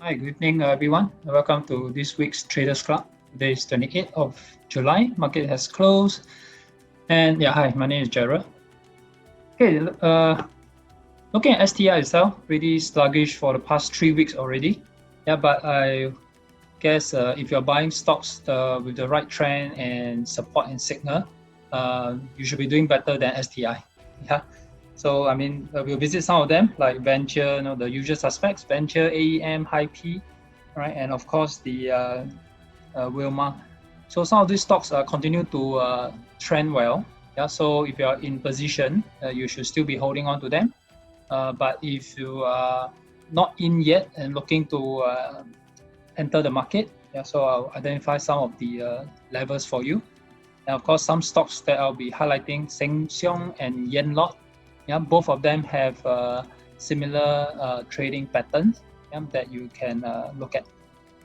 Hi, good evening, everyone. Welcome to this week's Traders Club. Today is 28th of July. Market has closed. And yeah, hi, my name is Gerald. Okay, looking at STI itself, pretty sluggish for the past 3 weeks already. Yeah, but I guess if you're buying stocks with the right trend and support and signal, you should be doing better than STI. Yeah. So I mean, we'll visit some of them like Venture, the usual suspects: Venture, AEM, Hy-P, right, and of course the Wilmar. So some of these stocks continue to trend well. Yeah. So if you are in position, you should still be holding on to them. But if you are not in yet and looking to enter the market, yeah, so I'll identify some of the levels for you. And of course, some stocks that I'll be highlighting: Sheng Siong and Yanlord. Yeah, both of them have similar trading patterns, yeah, that you can look at.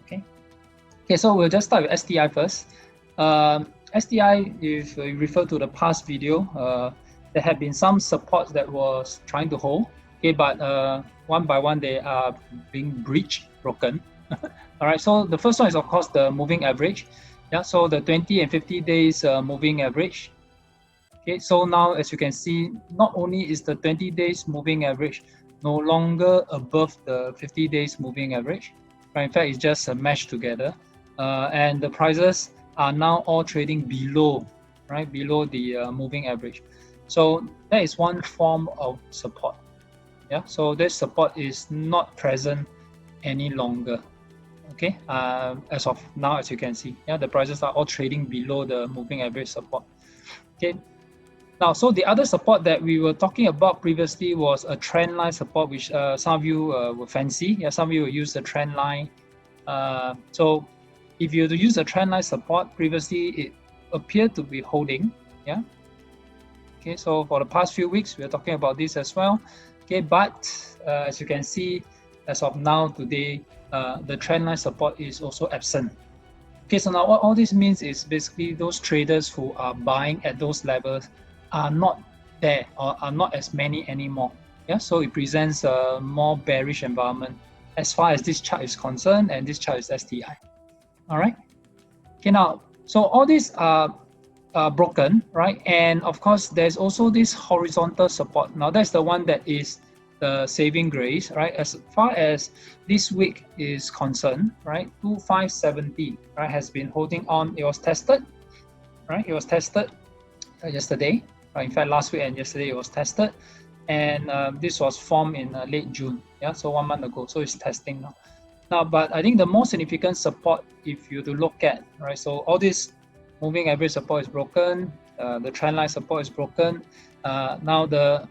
Okay, so we'll just start with STI first. STI, if you refer to the past video, there have been some supports that was trying to hold. Okay, but one by one they are being breached, broken. All right, so the first one is of course the moving average. Yeah, so the 20 and 50 days moving average. Okay, so now as you can see, not only is the 20 days moving average no longer above the 50 days moving average, but in fact it's just meshed together, and the prices are now all trading below, right, below the moving average. So that is one form of support. Yeah, so this support is not present any longer. Okay, as of now, as you can see, yeah, the prices are all trading below the moving average support. Okay, now, so the other support that we were talking about previously was a trend line support, which some of you will fancy. Yeah, some of you will use the trend line. So if you use the trend line support, previously it appeared to be holding. Yeah. Okay, so for the past few weeks, we're talking about this as well. Okay, but as you can see, as of now, today, the trend line support is also absent. Okay, so now what all this means is basically those traders who are buying at those levels are not there or are not as many anymore. Yeah, so it presents a more bearish environment as far as this chart is concerned, and this chart is STI. All right. Okay, now so all these are broken, right? And of course, there's also this horizontal support. Now that's the one that is the saving grace, right? As far as this week is concerned, right? 2570, right, has been holding on. It was tested, right? It was tested yesterday. In fact, last week and yesterday it was tested, and this was formed in late June. Yeah, so 1 month ago. So it's testing now. Now, but I think the most significant support, if you to look at, right? So all this moving average support is broken. The trend line support is broken. Now the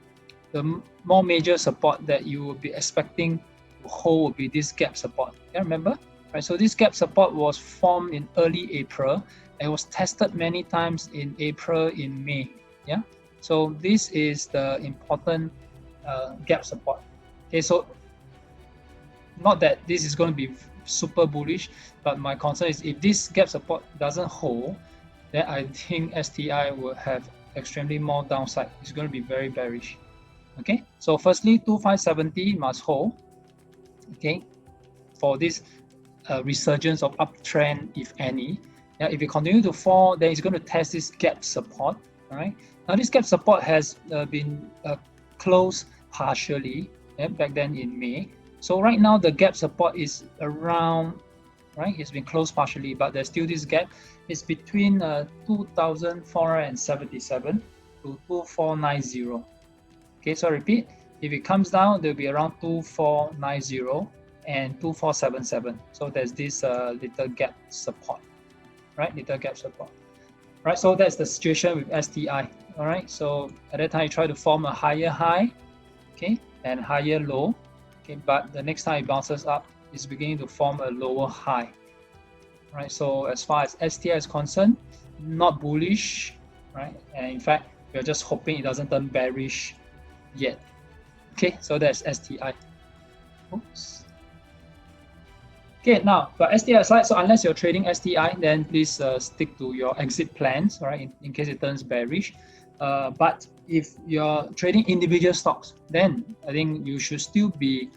more major support that you would be expecting to hold would be this gap support. Yeah, remember? Right. So this gap support was formed in early April. It was tested many times in April, in May. Yeah. So this is the important gap support. Okay. So not that this is going to be super bullish, but my concern is if this gap support doesn't hold, then I think STI will have extremely more downside. It's going to be very bearish. Okay, so firstly, 2570 must hold. Okay, for this resurgence of uptrend, if any. Yeah, if it continue to fall, then it's going to test this gap support. All right. Now this gap support has been closed partially, yeah, back then in May. So right now the gap support is around, right? It's been closed partially, but there's still this gap. It's between 2,477 to 2,490. Okay, so I repeat, if it comes down, there'll be around 2,490 and 2,477. So there's this little gap support, right? Little gap support, right? So that's the situation with STI. All right. So at that time, you try to form a higher high, okay, and higher low. Okay, but the next time it bounces up, it's beginning to form a lower high. Right, so as far as STI is concerned, not bullish, right? And in fact, we're just hoping it doesn't turn bearish yet. Okay, so that's STI. Oops. Okay, now, but STI aside, so unless you're trading STI, then please stick to your exit plans, right, in case it turns bearish. But if you're trading individual stocks, then I think you should still be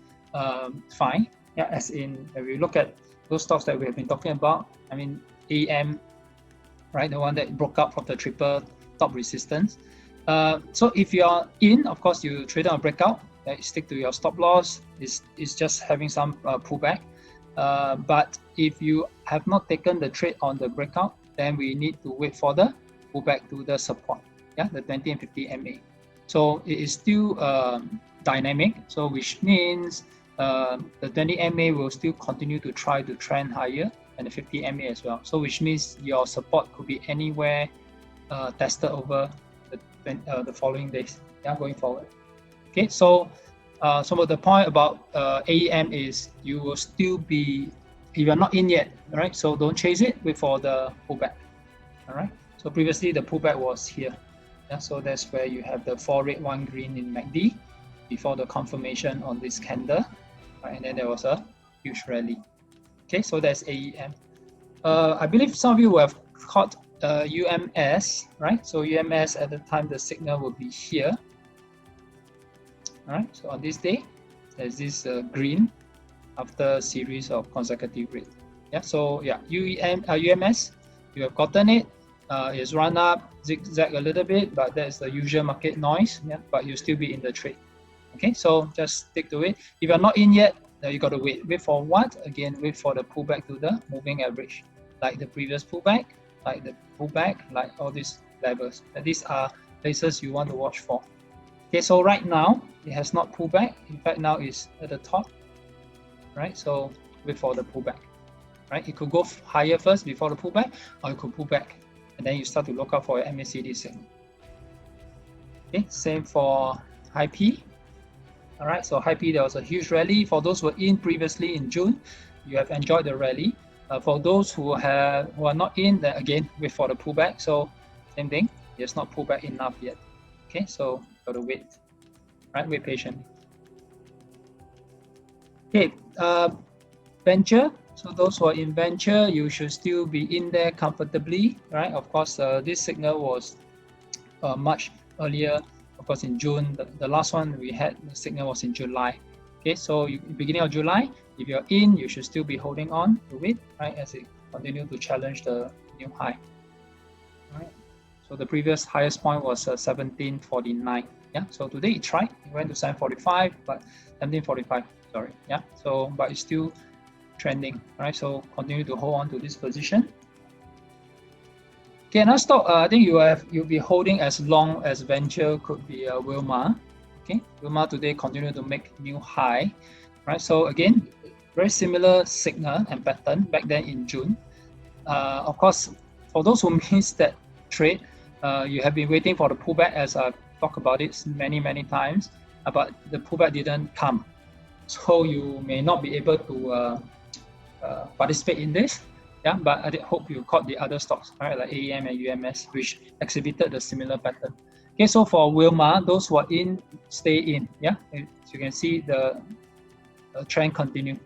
fine. Yeah, as in if we look at those stocks that we have been talking about, I mean AM, right, the one that broke out from the triple top resistance. So if you are in, of course, you trade on a breakout, right, stick to your stop loss. It's just having some pullback. But if you have not taken the trade on the breakout, then we need to wait for the pullback to the support, yeah, the 20 and 50 MA. So it is still dynamic, so which means the 20 MA will still continue to try to trend higher, and the 50 MA as well. So which means your support could be anywhere tested over the following days, yeah, going forward. Okay, so some of the point about AEM is you will still be, if you're not in yet, right? So don't chase it, wait for the pullback. All right. So previously the pullback was here. Yeah, so that's where you have the 4 red, 1 green in MACD before the confirmation on this candle, right? And then there was a huge rally. Okay, so that's AEM. I believe some of you will have caught UMS, right? So UMS at the time the signal will be here. All right, so on this day, there's this green after a series of consecutive red. Yeah, so yeah, UMS, you have gotten it. It's run up, zigzag a little bit, but that's the usual market noise. Yeah, but you'll still be in the trade. Okay, so just stick to it. If you're not in yet, you got to wait. Wait for what? Again, wait for the pullback to the moving average, like the previous pullback, like the pullback, like all these levels. And these are places you want to watch for. Okay, so right now it has not pulled back. In fact, now it's at the top, right? So wait for the pullback, right? It could go higher first before the pullback, or it could pull back, and then you start to look out for your MACD signal. Okay, same for high P. All right, so high P, there was a huge rally. For those who were in previously in June, you have enjoyed the rally. For those who are not in, then again wait for the pullback. So same thing, it's not pulled back enough yet. Okay, so gotta wait, right? Wait patiently. Okay, venture. So those who are in venture, you should still be in there comfortably, right? Of course, this signal was much earlier. Of course, in June, the last one we had, the signal was in July. Okay, so beginning of July, if you're in, you should still be holding on to it, right? As it continues to challenge the new high. All right. So the previous highest point was 1749. Yeah. So today it tried. It went to 745, but 1745. Sorry. Yeah. So but it's still trending. Right. So continue to hold on to this position. Okay. Another stock. I think you'll be holding as long as venture could be Wilmar. Okay. Wilmar today continue to make new high. Right. So again, very similar signal and pattern back then in June. Of course, for those who missed that trade, you have been waiting for the pullback, as I've talked about it many times, but the pullback didn't come, so you may not be able to participate in this. Yeah, but I hope you caught the other stocks, right, like AEM and UMS, which exhibited the similar pattern. Okay, so for Wilmar, those who are in, stay in. Yeah, as you can see, the trend continue.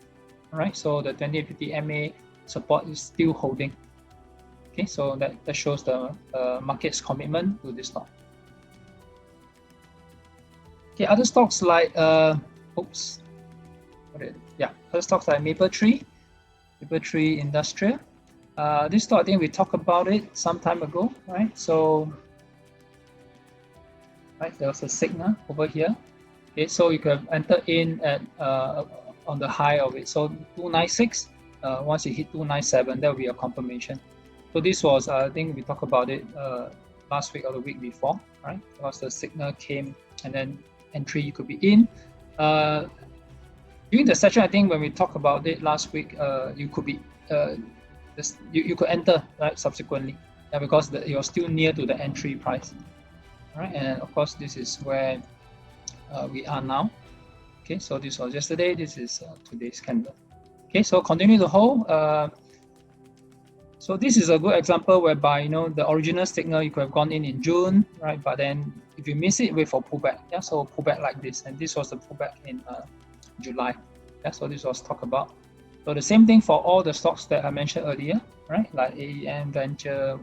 All right, so the 2050 MA support is still holding. Okay, so that shows the market's commitment to this stock. Okay, other stocks like other stocks like Mapletree Industrial. This stock, I think we talked about it some time ago, right? So, right, there was a signal over here. Okay, so you can enter in at on the high of it. So 296. Once you hit 297, that will be a confirmation. So this was, I think we talked about it last week or the week before, right? Because the signal came and then entry you could be in. During the session, I think when we talked about it last week, you could be you could enter, right, subsequently, because you're still near to the entry price, right? And of course, this is where we are now. Okay, so this was yesterday. This is today's candle. Okay, so continue to hold. So this is a good example whereby, the original signal you could have gone in June, right? But then if you miss it, wait for pullback. Yeah, so pullback like this, and this was the pullback in July. Yeah, so this was talked about. So the same thing for all the stocks that I mentioned earlier, right? Like AEM, Venture,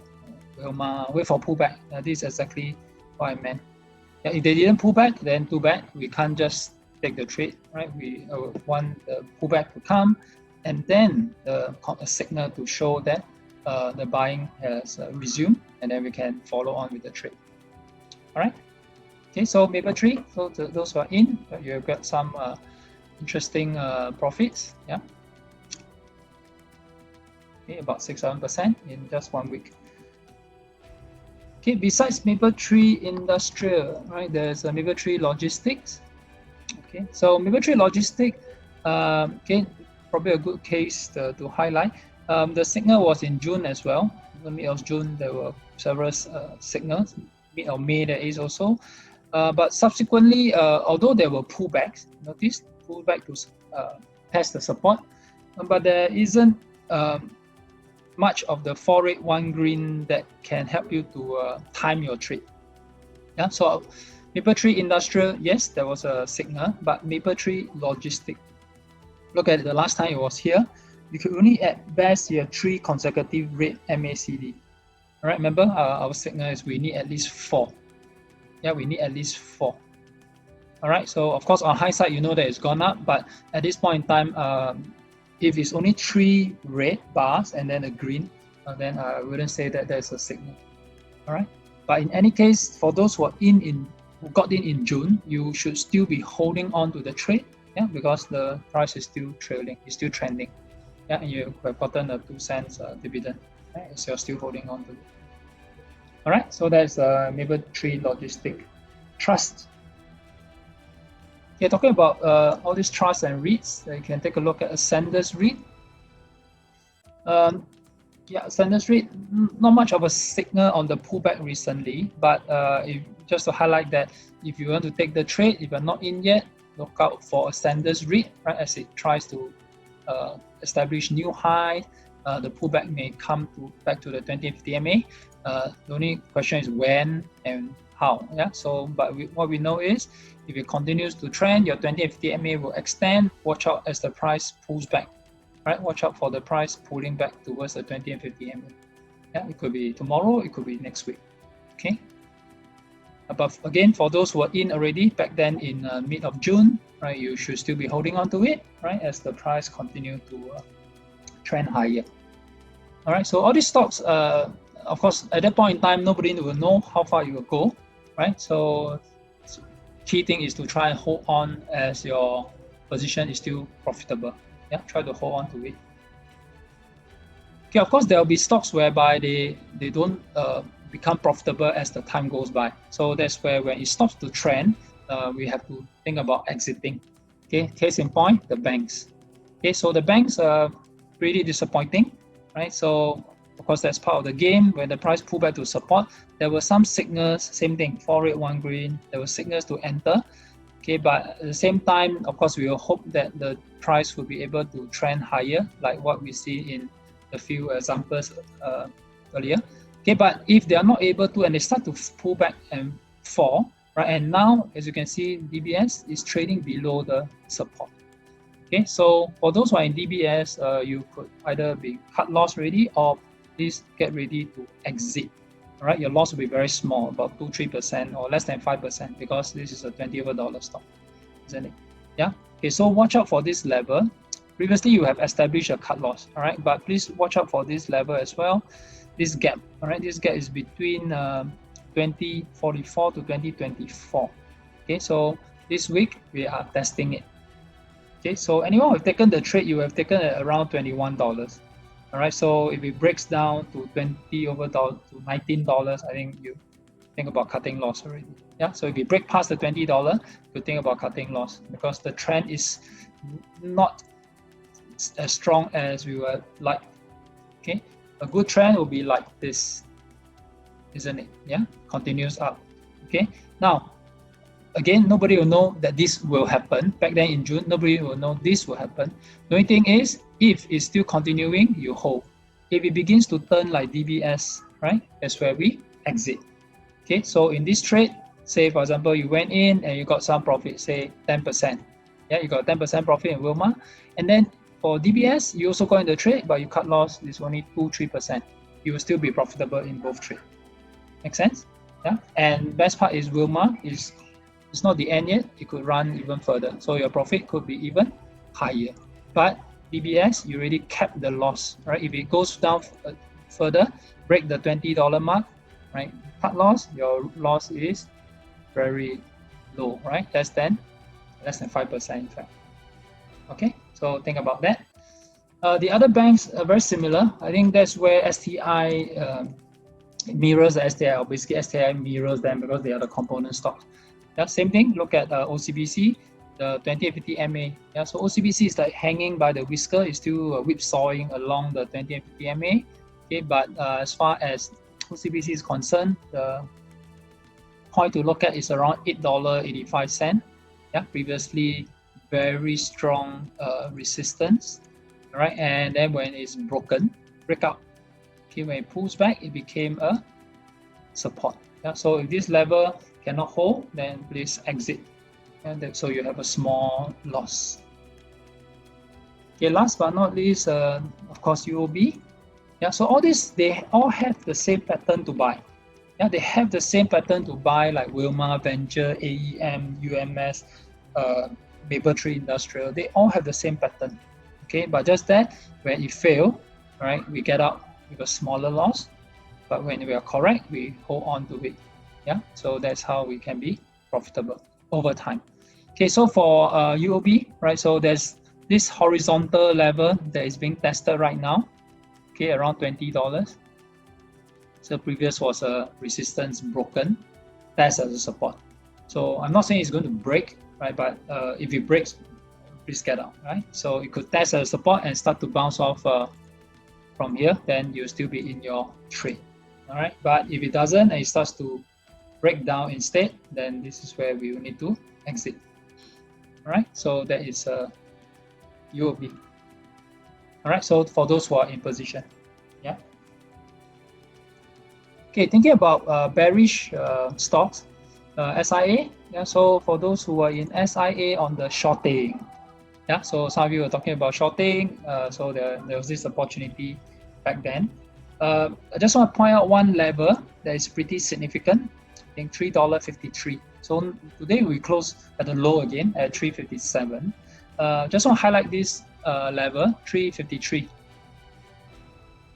Wilmar, wait for pullback. This is exactly what I meant. Yeah, if they didn't pull back, then too bad. We can't just take the trade, right? We want the pullback to come, and then a signal to show that the buying has resumed, and then we can follow on with the trade. All right. Okay, so Mapletree, so those who are in, you've got some interesting profits. Yeah. Okay, about 6-7% in just 1 week. Okay, besides Mapletree Industrial, right? There's a Mapletree Logistics. Okay, so Mapletree Logistics, okay, probably a good case to highlight. The signal was in June as well. In the mid of June, there were several signals. Mid of May, there is also. But subsequently, although there were pullbacks, notice pullback to test the support, but there isn't much of the 4 red 1 green that can help you to time your trade. Yeah, so Mapletree Industrial, yes, there was a signal, but Mapletree Logistics, look at it, the last time it was here, you could only at best hear 3 consecutive red MACD. All right, remember our signal is we need at least 4. Yeah, we need at least 4. All right, so of course on hindsight, you know that it's gone up, but at this point in time, if it's only 3 red bars and then a green, then I wouldn't say that there's a signal. All right, but in any case, for those who are who got in June, you should still be holding on to the trade, yeah, because the price is still trailing, it's still trending, yeah, and you have gotten a 2 cents dividend, right, so you're still holding on to it. All right, so that's Mapletree Logistics Trust. Okay, talking about all these trusts and REITs, you can take a look at Ascendus REIT. Yeah, Ascendus REIT, not much of a signal on the pullback recently, but just to highlight that if you want to take the trade, if you're not in yet, look out for Ascendus REIT, right, as it tries to establish new high. The pullback may come back to the 2050 MA. The only question is when and how. Yeah. So, but what we know is if it continues to trend, your 2050 MA will extend. Watch out as the price pulls back. Right. Watch out for the price pulling back towards the 20 and 50 MA. Yeah. It could be tomorrow. It could be next week. Okay. But again, for those who are in already back then in mid of June, right, you should still be holding on to it, right, as the price continue to trend higher. All right. So all these stocks, of course, at that point in time, nobody will know how far you will go, right? So key thing is to try and hold on as your position is still profitable. Yeah, try to hold on to it. Okay, of course, there will be stocks whereby they don't become profitable as the time goes by. So that's where when it stops to trend, we have to think about exiting. Okay, case in point, the banks. Okay, so the banks are pretty disappointing, right? So of course, that's part of the game. When the price pulled back to support, there were some signals, same thing, 4 red 1 green. There were signals to enter. Okay, but at the same time, of course, we will hope that the price will be able to trend higher, like what we see in a few examples earlier. Okay, but if they are not able to and they start to pull back and fall, right? And now, as you can see, DBS is trading below the support. Okay, so for those who are in DBS, you could either be cut loss ready or please get ready to exit. All right, your loss will be very small, about 2-3% or less than 5%, because this is a $20 stock, isn't it? Yeah. Okay, so watch out for this level. Previously, you have established a cut loss. All right, but please watch out for this level as well. This gap. All right, this gap is between 2044 to 2024. Okay, so this week we are testing it. Okay, so anyone who have taken the trade, you have taken it around $21. All right, so if it breaks down to to $19, I think you think about cutting loss already. Yeah, so if you break past the $20, you think about cutting loss because the trend is not as strong as we would like. Okay, a good trend will be like this, isn't it? Yeah, continues up. Okay, now again, nobody will know that this will happen. Back then in June, nobody will know this will happen. The only thing is, if it's still continuing, you hold. If it begins to turn like DBS, right, that's where we exit. Okay, so in this trade, say for example, you went in and you got some profit, say 10%. Yeah, you got 10% profit in Wilmar. And then for DBS, you also got in the trade, but you cut loss, it's only 2-3%. You will still be profitable in both trades. Make sense? Yeah. And best part is Wilmar is it's not the end yet. It could run even further. So your profit could be even higher. But DBS, you already capped the loss, right? If it goes down further, break the $20 mark, right? Cut loss, your loss is very low, right? Less than 5% in fact. Okay, so think about that. The other banks are very similar. I think that's where STI mirrors the STI, or basically STI mirrors them because they are the component stocks. Yeah, same thing. Look at OCBC, the 2050 MA. Yeah, so OCBC is like hanging by the whisker. It's still whipsawing along the 2050 MA. Okay, but as far as OCBC is concerned, the point to look at is around $8.85. Yeah, previously very strong resistance. All right, and then when it's broken, breakout. Okay, when it pulls back, it became a support. Yeah, so if this level cannot hold, then please exit. And so you have a small loss. Okay, last but not least, of course, UOB. Yeah, so all this, they all have the same pattern to buy. Yeah, they have the same pattern to buy like Wilmar Venture, AEM, UMS, Mapletree Industrial. They all have the same pattern. Okay, but just that when it fails, right, we get out with a smaller loss. But when we are correct, we hold on to it. Yeah, so that's how we can be profitable over time. Okay, so for UOB, right, so there's this horizontal level that is being tested right now. Okay, around $20. So previous was a resistance broken, test as a support. So I'm not saying it's going to break, right? But if it breaks, please get out, right? So it could test as a support and start to bounce off from here, then you'll still be in your trade, all right? But if it doesn't and it starts to break down instead, then this is where we will need to exit, all right? So that is UOB. All right, so for those who are in position, yeah. Okay, thinking about bearish stocks, SIA. Yeah, so for those who are in SIA on the shorting, yeah. So some of you were talking about shorting. So there was this opportunity back then. I just want to point out one level that is pretty significant. I think $3.53. So today we closed at the low again at $3.57. Just want to highlight this level, 353.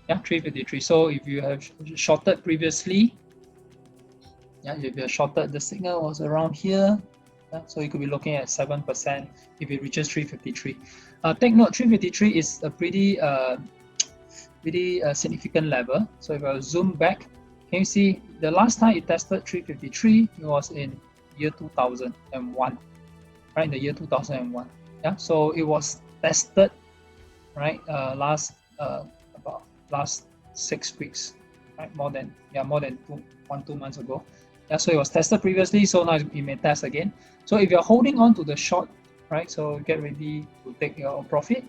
Yeah, 353. So if you have shorted previously, yeah, if you have shorted, the signal was around here. Yeah, so you could be looking at 7% if it reaches 353. Take note, 353 is a pretty significant level. So if I zoom back, can you see the last time it tested 353? It was in year 2001, right? In the year 2001. Yeah, so it was tested, right? Last 6 weeks, right? More than 2 months ago. Yeah, so it was tested previously, so now it may test again. So if you're holding on to the short, right? So get ready to take your profit,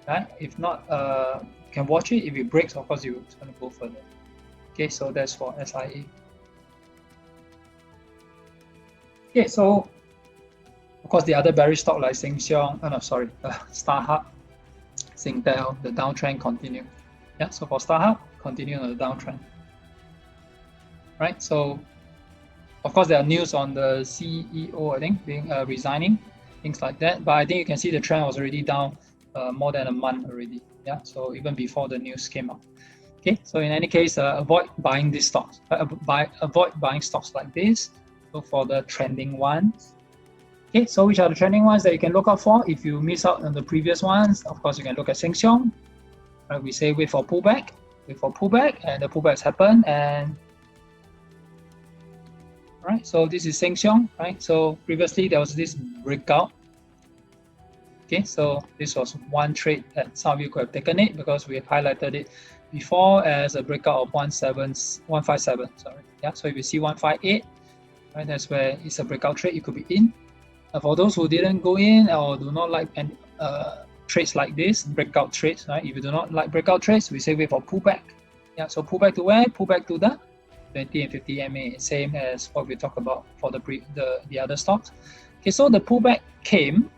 right? If not, you can watch it. If it breaks, of course, it's going to go further. Okay, so that's for SIA. Okay, so of course, the other bearish stock like Sheng Siong, StarHub, Singtel, the downtrend continue. Yeah, so for StarHub, continue on the downtrend. Right, so of course there are news on the CEO, I think, being resigning, things like that. But I think you can see the trend was already down more than a month already. Yeah, so even before the news came out. Okay, so in any case, avoid buying these stocks. Avoid buying stocks like this. Look for the trending ones. Okay, so which are the trending ones that you can look out for? If you miss out on the previous ones, of course, you can look at Sheng Siong. Right, we say wait for pullback, and the pullbacks happen. And right, so this is Sheng Siong, right? So previously there was this breakout. Okay, so this was one trade that some of you could have taken it because we have highlighted it before as a breakout of 157. Sorry, yeah. So if you see 158, right, that's where it's a breakout trade. You could be in. For those who didn't go in or do not like trades like this, breakout trades, right? If you do not like breakout trades, we say wait for pullback. Yeah, so pullback to where? Pullback to the 20 and 50 MA, same as what we talked about for the other stocks. Okay, so the pullback came.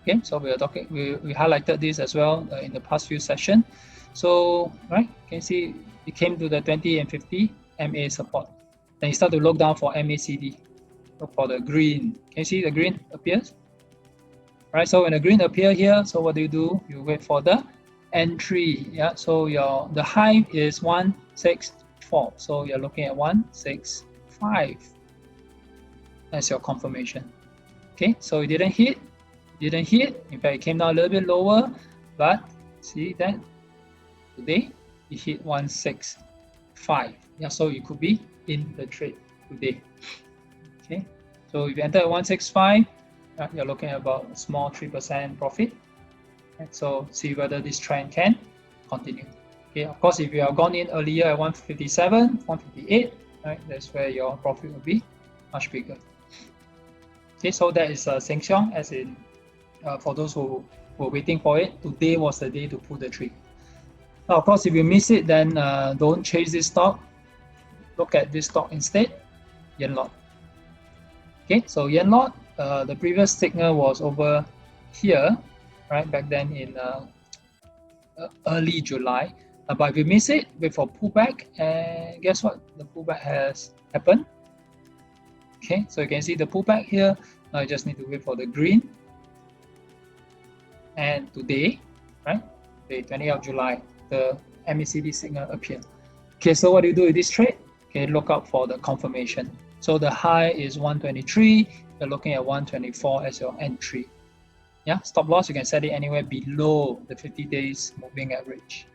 Okay, so we highlighted this as well in the past few sessions. So right, you can see it came to the 20 and 50 MA support. Then you start to look down for MACD. look for the green. Can you see the green appears? Right, so when the green appear here, so what do? You wait for the entry. Yeah, so the high is 164. So you're looking at 165 as your confirmation. Okay, so it didn't hit. In fact, it came down a little bit lower, but see that today it hit 165. Yeah, so you could be in the trade today. Okay, so if you enter at 165, you're looking at about a small 3% profit. And so see whether this trend can continue. Okay, of course, if you have gone in earlier at 157, 158, right, that's where your profit will be much bigger. Okay, so that is Sheng Siong, as in for those who were waiting for it, today was the day to pull the trigger. Now, of course, if you miss it, then don't chase this stock. Look at this stock instead, Yanlord. Okay, so Yanlord, the previous signal was over here, right, back then in early July. But if you miss it, wait for pullback, and guess what? The pullback has happened. Okay, so you can see the pullback here. Now you just need to wait for the green. And today, right, the 20th of July, the MACD signal appeared. Okay, so what do you do with this trade? Okay, look out for the confirmation. So the high is 123. You're looking at 124 as your entry. Yeah, stop loss, you can set it anywhere below the 50 days moving average.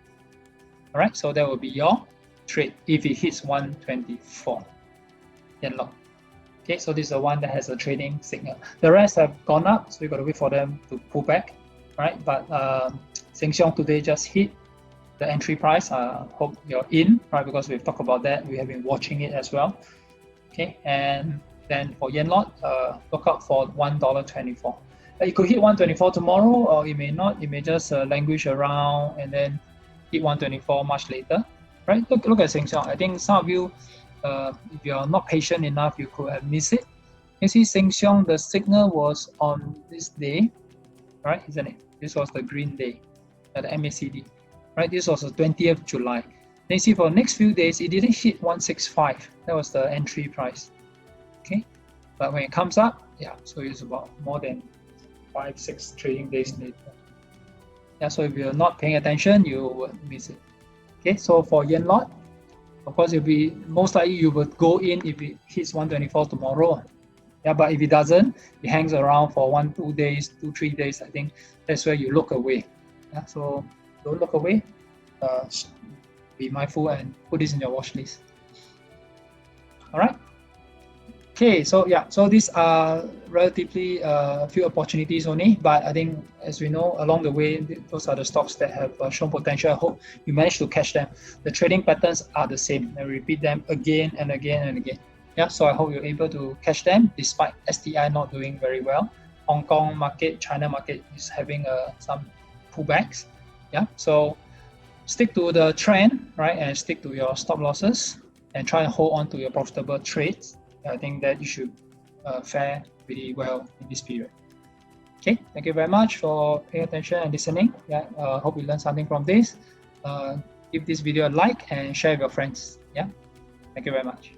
All right, so that will be your trade if it hits 124. Yanlord. Okay, so this is the one that has a trading signal. The rest have gone up, so you got to wait for them to pull back, right? But Sheng Siong today just hit the entry price. Hope you're in, right? Because we've talked about that. We have been watching it as well. Okay, and then for Yanlord, look out for $1.24. It could hit 124 tomorrow, or it may not. It may just languish around and then hit 124 much later, right? Look at Sheng Siong. I think some of you, if you're not patient enough, you could have missed it. You see Sheng Siong, the signal was on this day, right? Isn't it? This was the green day at the MACD, right? This was the 20th July. Then you see for the next few days, it didn't hit 165. That was the entry price. Okay, but when it comes up, yeah, so it's about more than 5-6 trading days later. Yeah, so if you're not paying attention, you would miss it. Okay, so for Yanlord, of course, it'll be most likely you would go in if it hits 124 tomorrow. Yeah, but if it doesn't, it hangs around for 1-2 days, 2-3 days. I think that's where you look away. Yeah, so don't look away. Be mindful and put this in your watch list. All right. Okay, so yeah, so these are relatively few opportunities only, but I think as we know along the way, those are the stocks that have shown potential. I hope you manage to catch them. The trading patterns are the same. I repeat them again and again and again. Yeah, so I hope you're able to catch them despite STI not doing very well. Hong Kong market, China market is having some pullbacks. Yeah, so stick to the trend, right, and stick to your stop losses and try and hold on to your profitable trades. I think that you should fare really well in this period. Okay, thank you very much for paying attention and listening. Yeah, hope you learned something from this. Give this video a like and share with your friends. Yeah, thank you very much.